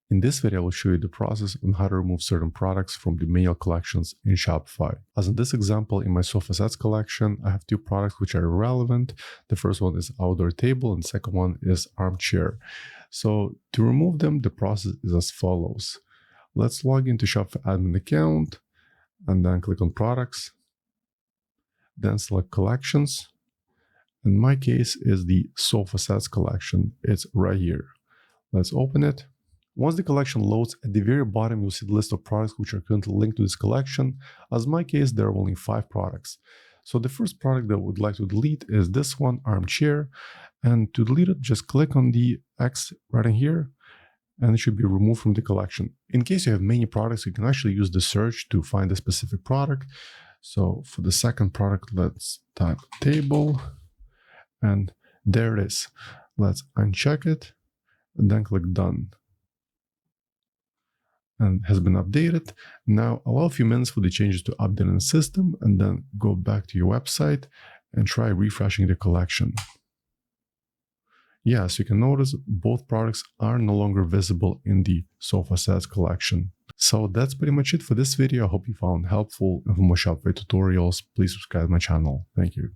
In this video, I will show you the process on how to remove certain products from the manual collections in Shopify. As in this example, in my sofa sets collection, I have two products which are irrelevant. The first one is outdoor table and the second one is armchair. So to remove them, the process is as follows. Let's log into Shopify admin account and then click on products, then select collections. In my case is the sofa sets collection. It's right here. Let's open it. Once the collection loads, at the very bottom, you'll see the list of products which are currently linked to this collection. As in my case, there are only 5 products. So the first product that I would like to delete is this one, armchair. And to delete it, just click on the X right in here, and it should be removed from the collection. In case you have many products, you can actually use the search to find a specific product. So for the second product, let's type table, and there it is. Let's uncheck it, and then click done. And has been updated. Now allow a few minutes for the changes to update in the system and then go back to your website and try refreshing the collection. Yes, you can notice both products are no longer visible in the sofa sets collection. So that's pretty much it for this video. I hope you found helpful, and for more Shopify tutorials, please subscribe to my channel. Thank you.